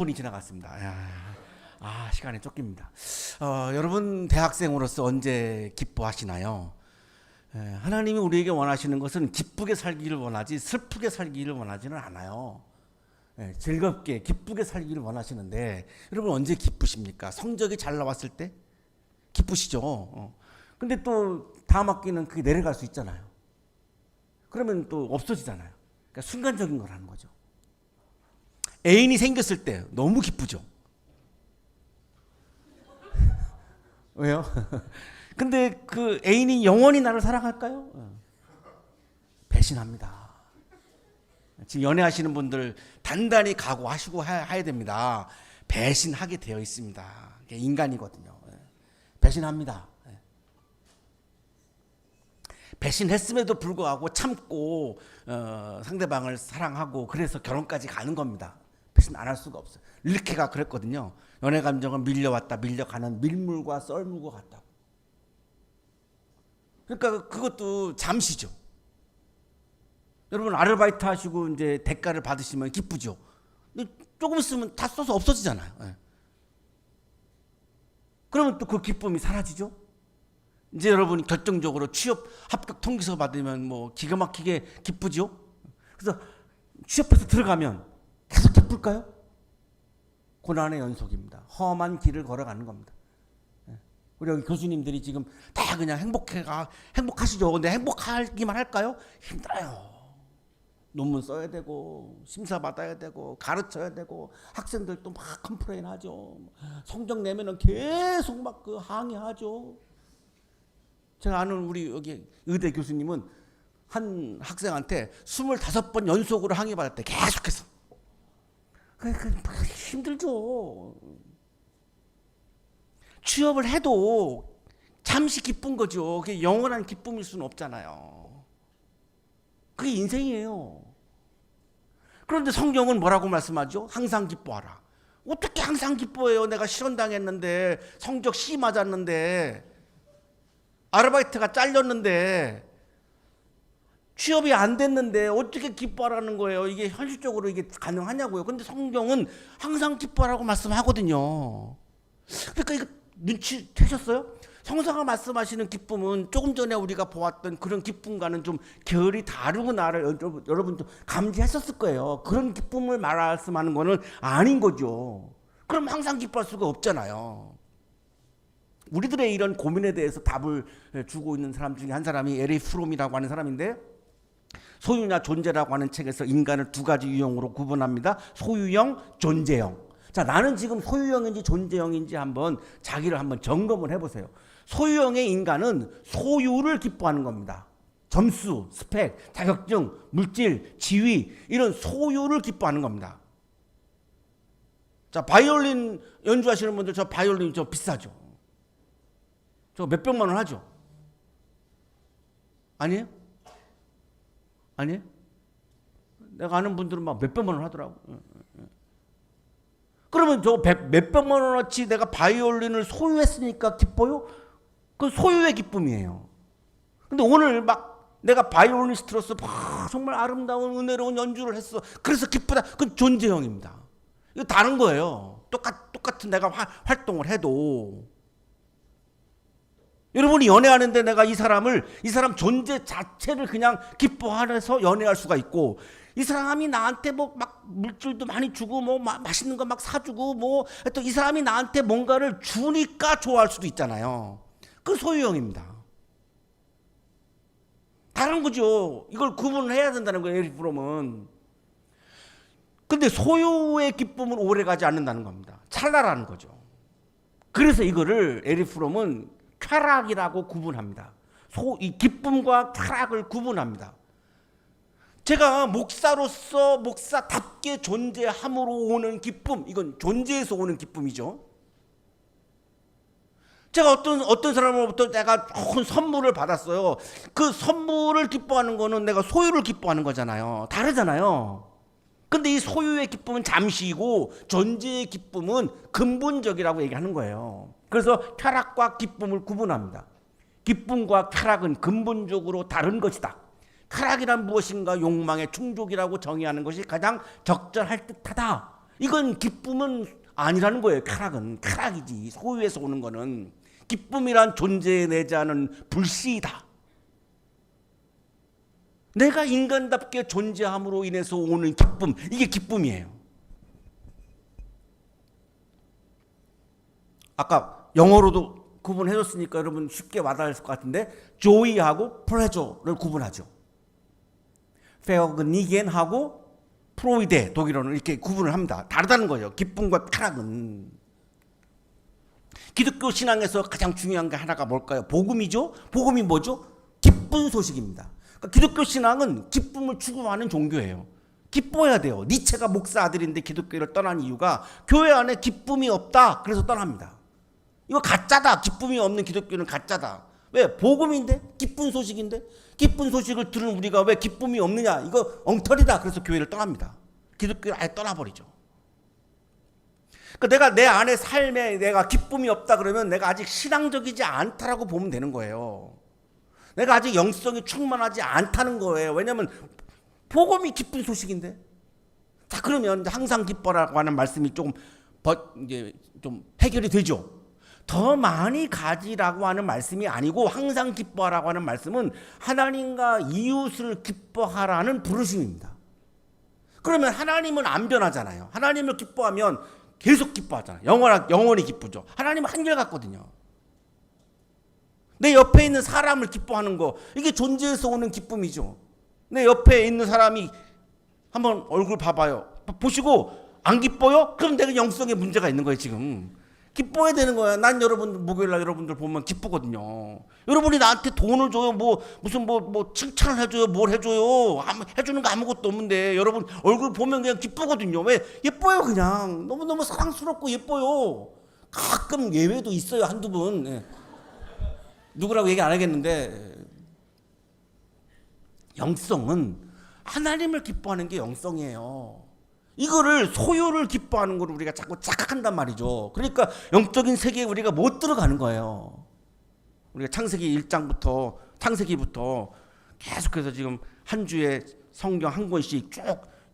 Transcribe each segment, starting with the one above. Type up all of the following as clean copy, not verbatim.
분이 지나갔습니다. 시간에 쫓깁니다. 여러분 대학생으로서 언제 기뻐하시나요? 하나님이 우리에게 원하시는 것은 기쁘게 살기를 원하지 슬프게 살기를 원하지는 않아요. 즐겁게 기쁘게 살기를 원하시는데 여러분 언제 기쁘십니까? 성적이 잘 나왔을 때 기쁘시죠. 근데 또 다음 학기는 그게 내려갈 수 있잖아요. 그러면 또 없어지잖아요. 그러니까 순간적인 거라는 거죠. 애인이 생겼을 때 너무 기쁘죠. 왜요? 근데 그 애인이 영원히 나를 사랑할까요? 배신합니다. 지금 연애하시는 분들 단단히 각오하시고 해야 됩니다. 배신하게 되어 있습니다. 인간이거든요. 배신합니다. 배신했음에도 불구하고 참고 상대방을 사랑하고 그래서 결혼까지 가는 겁니다. 배신 안 할 수가 없어요. 릴케가 그랬거든요. 연애 감정은 밀려왔다 밀려가는 밀물과 썰물과 같다고. 그러니까 그것도 잠시죠. 여러분 아르바이트 하시고 이제 대가를 받으시면 기쁘죠. 근데 조금 있으면 다 써서 없어지잖아요. 그러면 또 그 기쁨이 사라지죠. 이제 여러분이 결정적으로 취업 합격 통지서 받으면 뭐 기가 막히게 기쁘죠. 그래서 취업해서 들어가면 계속 기쁠까요? 고난의 연속입니다. 험한 길을 걸어가는 겁니다. 우리 여기 교수님들이 지금 다 그냥 행복하시죠. 근데 행복하기만 할까요? 힘들어요. 논문 써야 되고 심사 받아야 되고 가르쳐야 되고 학생들도 막 컴플레인 하죠. 성적 내면은 계속 막 그 항의하죠. 제가 아는 우리 여기 의대 교수님은 한 학생한테 25번 연속으로 항의받았대. 계속해서. 힘들죠. 취업을 해도 잠시 기쁜 거죠. 그게 영원한 기쁨일 수는 없잖아요. 그게 인생이에요. 그런데 성경은 뭐라고 말씀하죠? 항상 기뻐하라. 어떻게 항상 기뻐해요? 내가 실현당했는데 성적 C 맞았는데 아르바이트가 잘렸는데 취업이 안 됐는데 어떻게 기뻐하라는 거예요? 이게 현실적으로 이게 가능하냐고요. 근데 성경은 항상 기뻐하라고 말씀하거든요. 그러니까 이거 눈치채셨어요? 성사가 말씀하시는 기쁨은 조금 전에 우리가 보았던 그런 기쁨과는 좀 결이 다르구나를 여러분 좀 감지했었을 거예요. 그런 기쁨을 말씀하는 거는 아닌 거죠. 그럼 항상 기뻐할 수가 없잖아요. 우리들의 이런 고민에 대해서 답을 주고 있는 사람 중에 한 사람이 에리 프롬이라고 하는 사람인데 소유나 존재라고 하는 책에서 인간을 두 가지 유형으로 구분합니다. 소유형, 존재형. 자, 나는 지금 소유형인지 존재형인지 한번 자기를 한번 점검을 해보세요. 소유형의 인간은 소유를 기뻐하는 겁니다. 점수, 스펙, 자격증, 물질, 지위 이런 소유를 기뻐하는 겁니다. 자, 바이올린 연주하시는 분들 저 바이올린 저 비싸죠. 저 몇백만 원 하죠. 아니에요? 아니에요? 내가 아는 분들은 막 몇백만 원 하더라고. 그러면 저 몇백만 원어치 내가 바이올린을 소유했으니까 기뻐요? 그건 소유의 기쁨이에요. 근데 오늘 막 내가 바이올리니스트로서 정말 아름다운 은혜로운 연주를 했어. 그래서 기쁘다. 그건 존재형입니다. 이거 다른 거예요. 똑같은 내가 활동을 해도. 여러분이 연애하는데 내가 이 사람 존재 자체를 그냥 기뻐하면서 연애할 수가 있고, 이 사람이 나한테 뭐 막 물질도 많이 주고 뭐 맛있는 거 막 사주고 뭐 또 이 사람이 나한테 뭔가를 주니까 좋아할 수도 있잖아요. 그 소유형입니다. 다른 거죠. 이걸 구분을 해야 된다는 거예요. 에릭 프롬은. 근데 소유의 기쁨은 오래가지 않는다는 겁니다. 찰나라는 거죠. 그래서 이거를 에릭 프롬은 쾌락이라고 구분합니다. 이 기쁨과 쾌락을 구분합니다. 제가 목사로서 목사답게 존재함으로 오는 기쁨, 이건 존재에서 오는 기쁨이죠. 제가 어떤 사람으로부터 내가 좋은 선물을 받았어요. 그 선물을 기뻐하는 거는 내가 소유를 기뻐하는 거잖아요. 다르잖아요. 근데 이 소유의 기쁨은 잠시이고 존재의 기쁨은 근본적이라고 얘기하는 거예요. 그래서 쾌락과 기쁨을 구분합니다. 기쁨과 쾌락은 근본적으로 다른 것이다. 쾌락이란 무엇인가? 욕망의 충족이라고 정의하는 것이 가장 적절할 듯하다. 이건 기쁨은 아니라는 거예요. 쾌락이지. 소유에서 오는 거는. 기쁨이란 존재내지 않은 불씨이다. 내가 인간답게 존재함으로 인해서 오는 기쁨, 이게 기쁨이에요. 아까 영어로도 구분해줬으니까 여러분 쉽게 와닿을 것 같은데, joy하고 pleasure를 구분하죠. 페어그니겐하고 프로이데, 독일어는 이렇게 구분을 합니다. 다르다는 거예요. 기쁨과 쾌락은. 기독교 신앙에서 가장 중요한 게 하나가 뭘까요? 복음이죠. 복음이 뭐죠? 기쁜 소식입니다. 그러니까 기독교 신앙은 기쁨을 추구하는 종교예요. 기뻐야 돼요. 니체가 목사 아들인데 기독교를 떠난 이유가 교회 안에 기쁨이 없다, 그래서 떠납니다. 이거 가짜다. 기쁨이 없는 기독교는 가짜다. 왜? 복음인데? 기쁜 소식인데? 기쁜 소식을 들은 우리가 왜 기쁨이 없느냐? 이거 엉터리다. 그래서 교회를 떠납니다. 기독교를 아예 떠나버리죠. 그러니까 내가 내 안의 삶에 내가 기쁨이 없다 그러면 내가 아직 신앙적이지 않다라고 보면 되는 거예요. 내가 아직 영성이 충만하지 않다는 거예요. 왜냐하면 복음이 기쁜 소식인데. 자, 그러면 항상 기뻐라고 하는 말씀이 이제 좀 해결이 되죠. 더 많이 가지라고 하는 말씀이 아니고 항상 기뻐하라고 하는 말씀은 하나님과 이웃을 기뻐하라는 부르심입니다. 그러면 하나님은 안 변하잖아요. 하나님을 기뻐하면 계속 기뻐하잖아요. 영원히 기쁘죠. 하나님은 한결같거든요. 내 옆에 있는 사람을 기뻐하는 거, 이게 존재에서 오는 기쁨이죠. 내 옆에 있는 사람이 한번 얼굴 봐봐요. 보시고 안 기뻐요? 그럼 내가 영성에 문제가 있는 거예요. 지금 기뻐야 되는 거야. 난 여러분 목요일날 여러분들 보면 기쁘거든요. 여러분이 나한테 돈을 줘요, 무슨 칭찬을 해줘요, 뭘 해줘요. 해주는 거 아무것도 없는데 여러분 얼굴 보면 그냥 기쁘거든요. 왜? 예뻐요. 그냥 너무너무 사랑스럽고 예뻐요. 가끔 예외도 있어요, 한두 분. 예. 누구라고 얘기 안 하겠는데, 영성은 하나님을 기뻐하는 게 영성이에요. 이거를 소유를 기뻐하는 걸 우리가 자꾸 착각한단 말이죠. 그러니까 영적인 세계에 우리가 못 들어가는 거예요. 우리가 창세기부터 계속해서 지금 한 주에 성경 한 권씩 쭉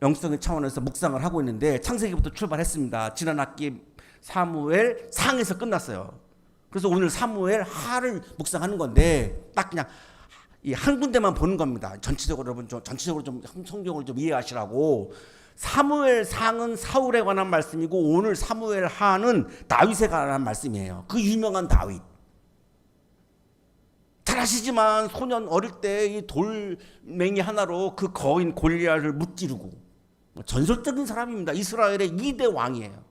영성의 차원에서 묵상을 하고 있는데, 창세기부터 출발했습니다. 지난 학기 사무엘 상에서 끝났어요. 그래서 오늘 사무엘 하를 묵상하는 건데, 딱 그냥 이 한 군데만 보는 겁니다. 전체적으로 여러분 전체적으로 좀 성경을 좀 이해하시라고. 사무엘 상은 사울에 관한 말씀이고, 오늘 사무엘 하는 다윗에 관한 말씀이에요. 그 유명한 다윗. 잘 아시지만 소년 어릴 때 이 돌멩이 하나로 그 거인 골리앗을 무찌르고, 전설적인 사람입니다. 이스라엘의 2대 왕이에요.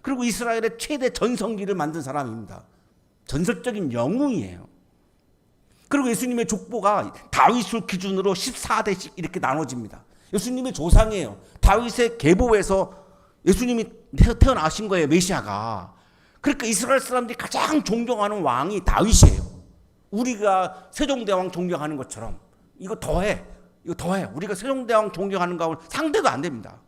그리고 이스라엘의 최대 전성기를 만든 사람입니다. 전설적인 영웅이에요. 그리고 예수님의 족보가 다윗을 기준으로 14대씩 이렇게 나눠집니다. 예수님의 조상이에요. 다윗의 계보에서 예수님이 태어나신 거예요, 메시아가. 그러니까 이스라엘 사람들이 가장 존경하는 왕이 다윗이에요. 우리가 세종대왕 존경하는 것처럼. 이거 더해. 우리가 세종대왕 존경하는 거하고 상대도 안 됩니다.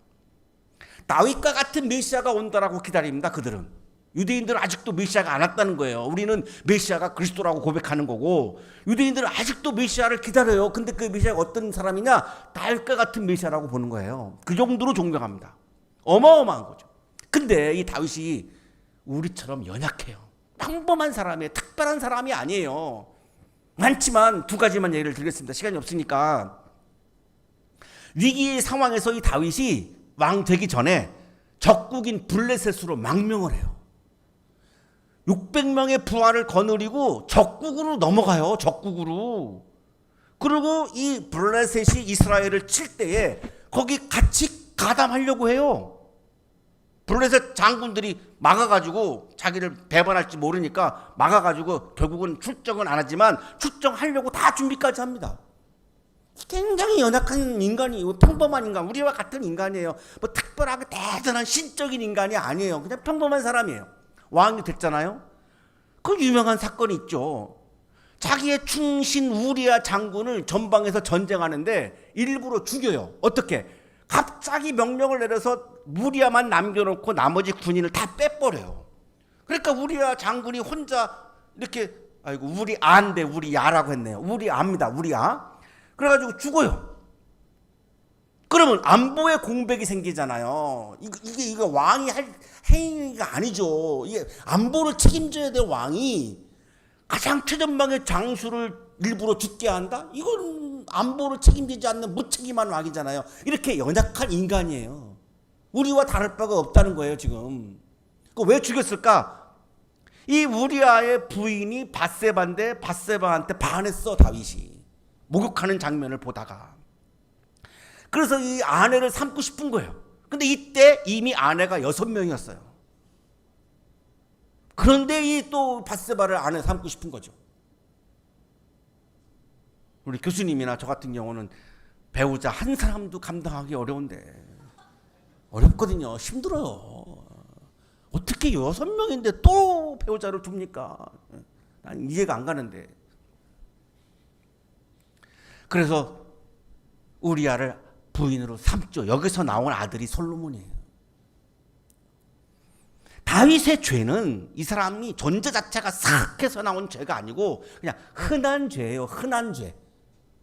다윗과 같은 메시아가 온다라고 기다립니다, 그들은. 유대인들은 아직도 메시아가 안 왔다는 거예요. 우리는 메시아가 그리스도라고 고백하는 거고, 유대인들은 아직도 메시아를 기다려요. 근데 그 메시아가 어떤 사람이냐? 다윗과 같은 메시아라고 보는 거예요. 그 정도로 존경합니다. 어마어마한 거죠. 근데 이 다윗이 우리처럼 연약해요. 평범한 사람이에요. 특별한 사람이 아니에요. 많지만 두 가지만 예를 들겠습니다. 시간이 없으니까. 위기의 상황에서 이 다윗이 왕 되기 전에 적국인 블레셋으로 망명을 해요. 600명의 부하를 거느리고 적국으로 넘어가요. 적국으로. 그리고 이 블레셋이 이스라엘을 칠 때에 거기 같이 가담하려고 해요. 블레셋 장군들이 막아가지고, 자기를 배반할지 모르니까 막아가지고 결국은 출정은 안 하지만 출정하려고 다 준비까지 합니다. 굉장히 연약한 인간이에요. 평범한 인간, 우리와 같은 인간이에요. 특별하게 대단한 신적인 인간이 아니에요. 그냥 평범한 사람이에요. 왕이 됐잖아요. 그 유명한 사건이 있죠. 자기의 충신 우리아 장군을 전방에서 전쟁하는데 일부러 죽여요. 어떻게? 갑자기 명령을 내려서 우리아만 남겨놓고 나머지 군인을 다 빼버려요. 그러니까 우리아 장군이 혼자 이렇게, 우리아인데 우리야라고 했네요. 우리아입니다. 우리아. 그래가지고 죽어요. 그러면 안보의 공백이 생기잖아요. 이게 왕이 할 행위가 아니죠. 이게 안보를 책임져야 될 왕이 가장 최전방의 장수를 일부러 죽게 한다? 이건 안보를 책임지지 않는 무책임한 왕이잖아요. 이렇게 연약한 인간이에요. 우리와 다를 바가 없다는 거예요, 지금. 왜 죽였을까? 이 우리아의 부인이 바세바한테 반했어, 다윗이. 목욕하는 장면을 보다가. 그래서 이 아내를 삼고 싶은 거예요. 근데 이때 이미 아내가 6명이었어요. 그런데 이 또 바세바를 아내 삼고 싶은 거죠. 우리 교수님이나 저 같은 경우는 배우자 한 사람도 감당하기 어려운데, 어렵거든요. 힘들어요. 어떻게 6명인데 또 배우자를 둡니까? 난 이해가 안 가는데. 그래서 우리아를 부인으로 삼죠. 여기서 나온 아들이 솔로몬이에요. 다윗의 죄는 이 사람이 존재 자체가 싹 해서 나온 죄가 아니고 그냥 흔한 죄예요. 흔한 죄.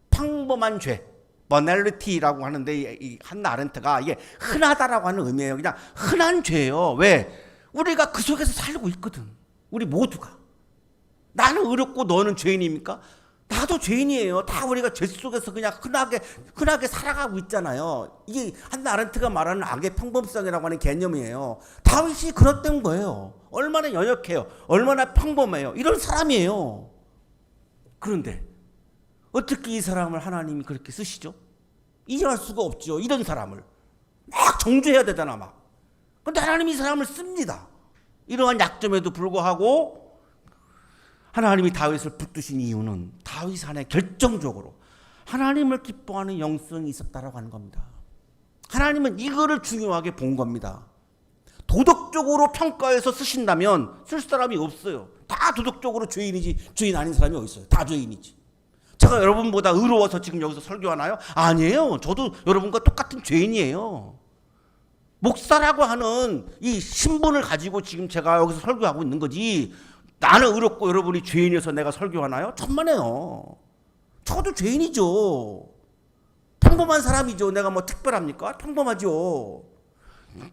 평범한 죄. 버널리티라고 하는데 이 한나 아렌트가 이게 흔하다라고 하는 의미예요. 그냥 흔한 죄예요. 왜? 우리가 그 속에서 살고 있거든. 우리 모두가. 나는 의롭고 너는 죄인입니까? 나도 죄인이에요. 다 우리가 죄 속에서 그냥 흔하게 살아가고 있잖아요. 이게 한나 아렌트가 말하는 악의 평범성이라고 하는 개념이에요. 다윗이 그렇던 거예요. 얼마나 연약해요. 얼마나 평범해요. 이런 사람이에요. 그런데 어떻게 이 사람을 하나님이 그렇게 쓰시죠? 이해할 수가 없죠. 이런 사람을 막 정죄해야 되잖아 막. 그런데 하나님이 이 사람을 씁니다. 이러한 약점에도 불구하고 하나님이 다윗을 붙드신 이유는 다윗 안에 결정적으로 하나님을 기뻐하는 영성이 있었다라고 하는 겁니다. 하나님은 이거를 중요하게 본 겁니다. 도덕적으로 평가해서 쓰신다면 쓸 사람이 없어요. 다 도덕적으로 죄인이지 죄인 아닌 사람이 어디 있어요? 다 죄인이지. 제가 여러분보다 의로워서 지금 여기서 설교하나요? 아니에요. 저도 여러분과 똑같은 죄인이에요. 목사라고 하는 이 신분을 가지고 지금 제가 여기서 설교하고 있는 거지, 나는 의롭고 여러분이 죄인이어서 내가 설교하나요? 천만에요. 저도 죄인이죠. 평범한 사람이죠. 내가 뭐 특별합니까? 평범하죠.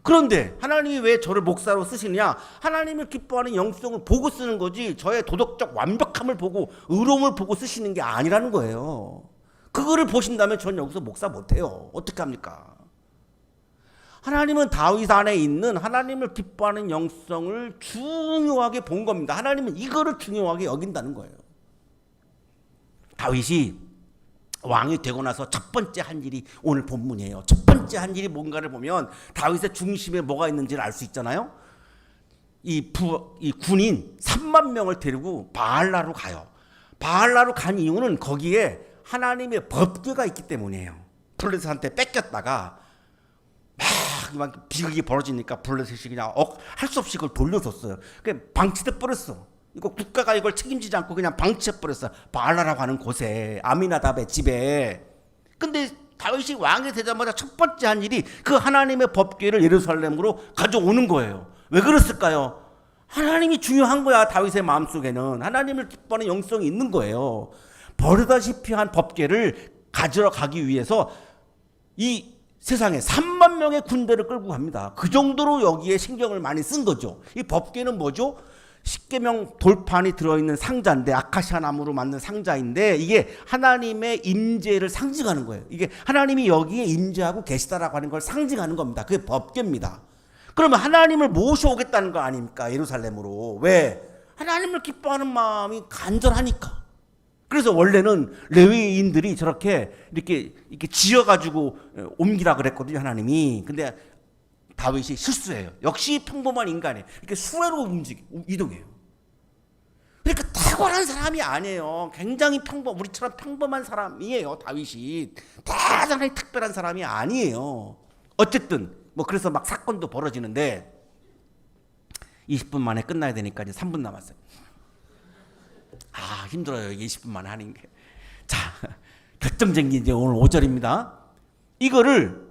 그런데 하나님이 왜 저를 목사로 쓰시느냐? 하나님을 기뻐하는 영성을 보고 쓰는 거지 저의 도덕적 완벽함을 보고 의로움을 보고 쓰시는 게 아니라는 거예요. 그거를 보신다면 전 여기서 목사 못해요. 어떻게 합니까? 하나님은 다윗 안에 있는 하나님을 기뻐하는 영성을 중요하게 본 겁니다. 하나님은 이거를 중요하게 여긴다는 거예요. 다윗이 왕이 되고 나서 첫 번째 한 일이 오늘 본문이에요. 첫 번째 한 일이 뭔가를 보면 다윗의 중심에 뭐가 있는지를 알 수 있잖아요. 이 군인 3만 명을 데리고 바알라로 가요. 바알라로 간 이유는 거기에 하나님의 법궤가 있기 때문이에요. 블레셋한테 뺏겼다가 막 비극이 벌어지니까 블레셋이 그냥 할 수 없이 그걸 돌려줬어요. 그게 방치돼 버렸어. 이거 국가가 이걸 책임지지 않고 그냥 방치해 버렸어. 바알라라고 하는 곳에, 아미나답의 집에. 근데 다윗이 왕이 되자마자 첫 번째 한 일이 그 하나님의 법궤를 예루살렘으로 가져오는 거예요. 왜 그랬을까요? 하나님이 중요한 거야. 다윗의 마음속에는 하나님을 기뻐하는 영성이 있는 거예요. 버리다시피 한 법궤를 가지러 가기 위해서 이 세상에 3만 명의 군대를 끌고 갑니다. 그 정도로 여기에 신경을 많이 쓴 거죠. 이 법궤는 뭐죠? 십계명 돌판이 들어있는 상자인데, 아카시아 나무로 만든 상자인데, 이게 하나님의 임재를 상징하는 거예요. 이게 하나님이 여기에 임재하고 계시다라고 하는 걸 상징하는 겁니다. 그게 법궤입니다. 그러면 하나님을 모셔오겠다는 거 아닙니까? 예루살렘으로. 왜? 하나님을 기뻐하는 마음이 간절하니까. 그래서 원래는 레위인들이 저렇게 이렇게 지어가지고 옮기라 그랬거든요, 하나님이. 근데 다윗이 실수해요. 역시 평범한 인간이에요. 이렇게 수레로 이동해요. 그러니까 탁월한 사람이 아니에요. 굉장히 우리처럼 평범한 사람이에요, 다윗이. 대단히 특별한 사람이 아니에요. 어쨌든 그래서 막 사건도 벌어지는데 20분 만에 끝나야 되니까 이제 3분 남았어요. 힘들어요. 이게 20분 만에 하는 게. 자, 결정적인 게 이제 오늘 5절입니다. 이거를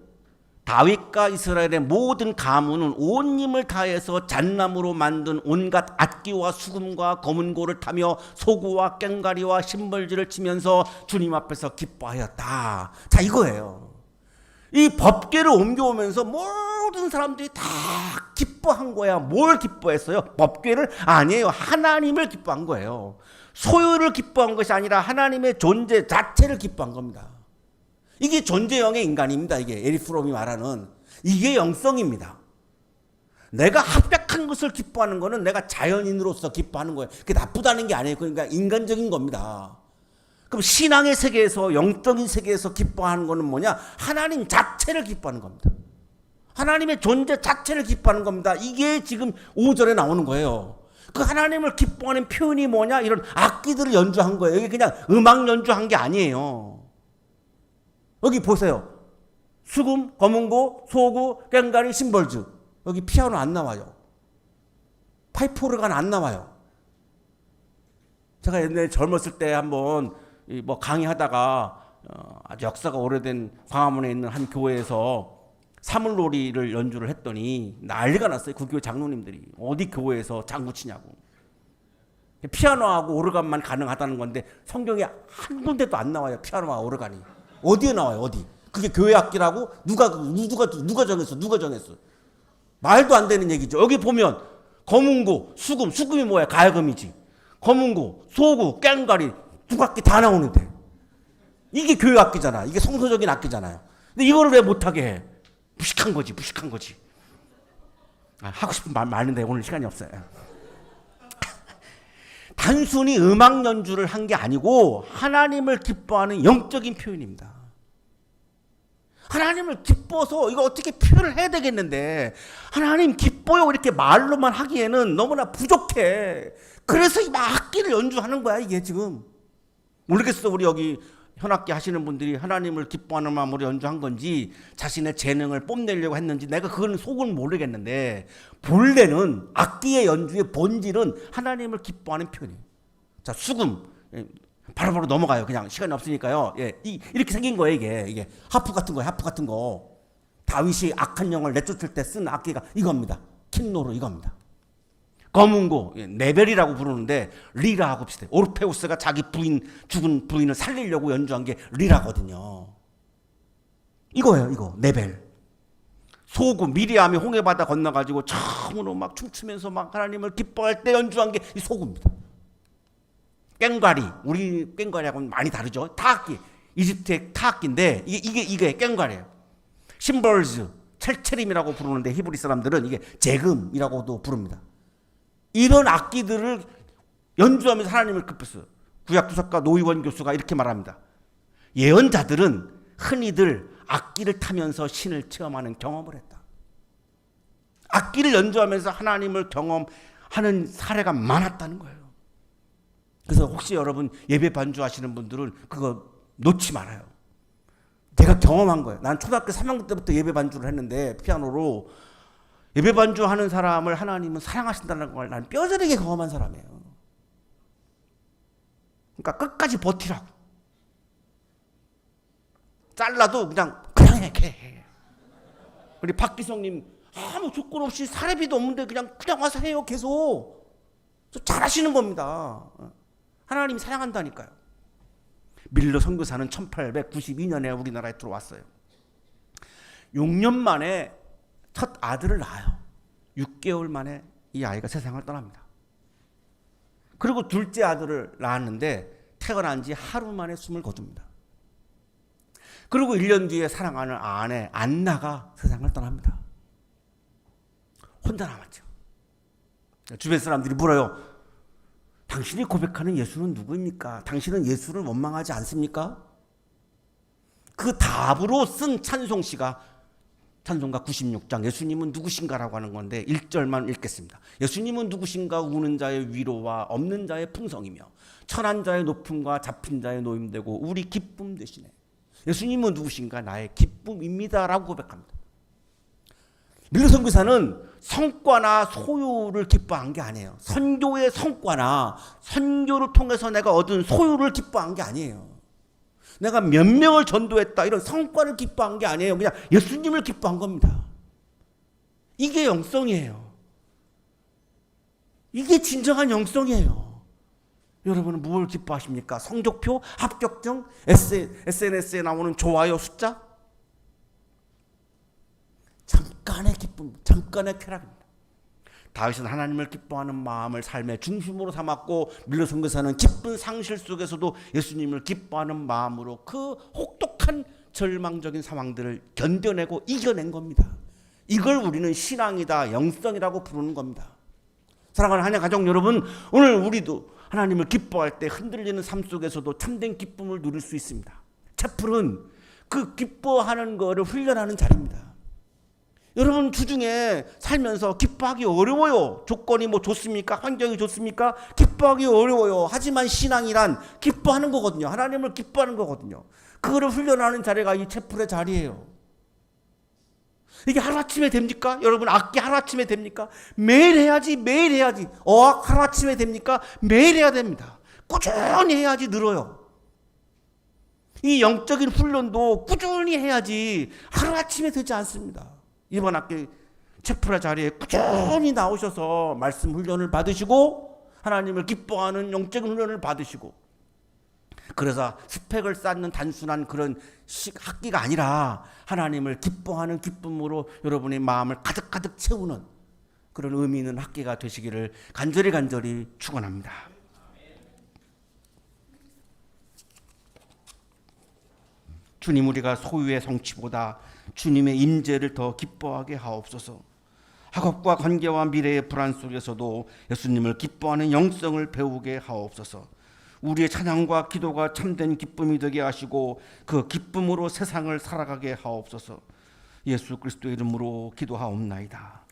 다윗과 이스라엘의 모든 가문은 온 힘을 다해서 잣나무로 만든 온갖 악기와 수금과 검은고를 타며 소구와 꽹과리와 심벌지를 치면서 주님 앞에서 기뻐하였다. 자, 이거예요. 이 법궤를 옮겨오면서 모든 사람들이 다 기뻐한 거야. 뭘 기뻐했어요? 법궤를? 아니에요. 하나님을 기뻐한 거예요. 소유를 기뻐한 것이 아니라 하나님의 존재 자체를 기뻐한 겁니다. 이게 존재형의 인간입니다. 이게 에릭 프롬이 말하는 이게 영성입니다. 내가 합격한 것을 기뻐하는 거는 내가 자연인으로서 기뻐하는 거예요. 그게 나쁘다는 게 아니에요. 그러니까 인간적인 겁니다. 그럼 신앙의 세계에서, 영적인 세계에서 기뻐하는 거는 뭐냐? 하나님 자체를 기뻐하는 겁니다. 하나님의 존재 자체를 기뻐하는 겁니다. 이게 지금 5절에 나오는 거예요. 그 하나님을 기뻐하는 표현이 뭐냐? 이런 악기들을 연주한 거예요. 여기 그냥 음악 연주한 게 아니에요. 여기 보세요. 수금, 검은고, 소구, 꽹과리, 심벌즈. 여기 피아노 안 나와요. 파이프 오르간 안 나와요. 제가 옛날에 젊었을 때 한번 뭐 강의하다가 아주 역사가 오래된 광화문에 있는 한 교회에서 사물놀이를 연주를 했더니 난리가 났어요. 그 교회 장로님들이. 어디 교회에서 장구 치냐고. 피아노하고 오르간만 가능하다는 건데 성경에 한 군데도 안 나와요. 피아노와 오르간이. 어디에 나와요? 어디? 그게 교회 악기라고? 누가 정했어? 누가 정했어? 말도 안 되는 얘기죠. 여기 보면 검은고, 수금, 수금이 뭐야? 가야금이지. 검은고, 소구, 꽹과리 두 악기 다 나오는데 이게 교회 악기잖아. 이게 성서적인 악기잖아요. 근데 이거를 왜 못하게 해? 무식한 거지. 하고 싶은 말 많은데 오늘 시간이 없어요. 단순히 음악 연주를 한 게 아니고 하나님을 기뻐하는 영적인 표현입니다. 하나님을 기뻐서 이거 어떻게 표현을 해야 되겠는데 하나님 기뻐요 이렇게 말로만 하기에는 너무나 부족해. 그래서 이 악기를 연주하는 거야 이게 지금. 모르겠어. 우리 여기 현악기 하시는 분들이 하나님을 기뻐하는 마음으로 연주한 건지 자신의 재능을 뽐내려고 했는지 내가 그건 속은 모르겠는데 본래는 악기의 연주의 본질은 하나님을 기뻐하는 표현이에요. 자, 수금 바로바로 넘어가요. 그냥 시간이 없으니까요. 예, 이렇게 생긴 거예요. 이게 하프 같은 거예요. 하프 같은 거. 다윗이 악한 영을 내쫓을 때 쓴 악기가 이겁니다. 킨노르 이겁니다. 검은고 네벨이라고 부르는데 리라하고 비슷해요. 오르페우스가 자기 죽은 부인을 살리려고 연주한 게 리라거든요. 이거예요. 이거 네벨. 소구 미리암이 홍해바다 건너가지고 처음으로 막 춤추면서 막 하나님을 기뻐할 때 연주한 게 이 소구입니다. 꽹과리 우리 꽹과리하고는 많이 다르죠. 타악기 이집트의 타악기인데 이게 꽹과리예요. 심벌즈 첼체림이라고 부르는데 히브리 사람들은 이게 제금이라고도 부릅니다. 이런 악기들을 연주하면서 하나님을 기뻤어요. 구약주석가 노희원 교수가 이렇게 말합니다. 예언자들은 흔히들 악기를 타면서 신을 체험하는 경험을 했다. 악기를 연주하면서 하나님을 경험하는 사례가 많았다는 거예요. 그래서 혹시 여러분 예배 반주하시는 분들은 그거 놓지 말아요. 제가 경험한 거예요. 난 초등학교 3학년 때부터 예배 반주를 했는데 피아노로 예배 반주하는 사람을 하나님은 사랑하신다는 걸 난 뼈저리게 경험한 사람이에요. 그러니까 끝까지 버티라고. 잘라도 그냥 해. 우리 박기성님 아무 조건 없이 사례비도 없는데 그냥 와서 해요. 계속. 잘하시는 겁니다. 하나님이 사랑한다니까요. 밀러 선교사는 1892년에 우리나라에 들어왔어요. 6년 만에 첫 아들을 낳아요. 6개월 만에 이 아이가 세상을 떠납니다. 그리고 둘째 아들을 낳았는데 태어난 지 하루 만에 숨을 거둡니다. 그리고 1년 뒤에 사랑하는 아내 안나가 세상을 떠납니다. 혼자 남았죠. 주변 사람들이 물어요. 당신이 고백하는 예수는 누구입니까? 당신은 예수를 원망하지 않습니까? 그 답으로 쓴 찬송시가 찬송가 96장 예수님은 누구신가라고 하는 건데 1절만 읽겠습니다. 예수님은 누구신가? 우는 자의 위로와 없는 자의 풍성이며 천한 자의 높음과 잡힌 자의 노임되고 우리 기쁨 되시네. 예수님은 누구신가? 나의 기쁨입니다 라고 고백합니다. 밀러 선교사는 성과나 소유를 기뻐한 게 아니에요. 선교의 성과나 선교를 통해서 내가 얻은 소유를 기뻐한 게 아니에요. 내가 몇 명을 전도했다 이런 성과를 기뻐한 게 아니에요. 그냥 예수님을 기뻐한 겁니다. 이게 영성이에요. 이게 진정한 영성이에요. 여러분은 뭘 기뻐하십니까? 성적표, 합격증, SNS에 나오는 좋아요 숫자? 잠깐의 기쁨, 잠깐의 쾌락입니다. 다윗은 하나님을 기뻐하는 마음을 삶의 중심으로 삼았고 밀로성교사는 기쁜 상실 속에서도 예수님을 기뻐하는 마음으로 그 혹독한 절망적인 상황들을 견뎌내고 이겨낸 겁니다. 이걸 우리는 신앙이다, 영성이라고 부르는 겁니다. 사랑하는 한양 가족 여러분, 오늘 우리도 하나님을 기뻐할 때 흔들리는 삶 속에서도 참된 기쁨을 누릴 수 있습니다. 채플은 그 기뻐하는 거를 훈련하는 자리입니다. 여러분 주중에 살면서 기뻐하기 어려워요. 조건이 뭐 좋습니까? 환경이 좋습니까? 기뻐하기 어려워요. 하지만 신앙이란 기뻐하는 거거든요. 하나님을 기뻐하는 거거든요. 그거를 훈련하는 자리가 이 채플의 자리예요. 이게 하루아침에 됩니까? 여러분 악기 하루아침에 됩니까? 매일 해야지, 매일 해야지. 어학 하루아침에 됩니까? 매일 해야 됩니다. 꾸준히 해야지 늘어요. 이 영적인 훈련도 꾸준히 해야지 하루아침에 되지 않습니다. 이번 학기 채플의 자리에 꾸준히 나오셔서 말씀 훈련을 받으시고 하나님을 기뻐하는 영적인 훈련을 받으시고, 그래서 스펙을 쌓는 단순한 그런 학기가 아니라 하나님을 기뻐하는 기쁨으로 여러분의 마음을 가득가득 채우는 그런 의미 있는 학기가 되시기를 간절히 축원합니다. 주님, 우리가 소유의 성취보다 주님의 임재를 더 기뻐하게 하옵소서. 학업과 관계와 미래의 불안 속에서도 예수님을 기뻐하는 영성을 배우게 하옵소서. 우리의 찬양과 기도가 참된 기쁨이 되게 하시고 그 기쁨으로 세상을 살아가게 하옵소서. 예수 그리스도의 이름으로 기도하옵나이다.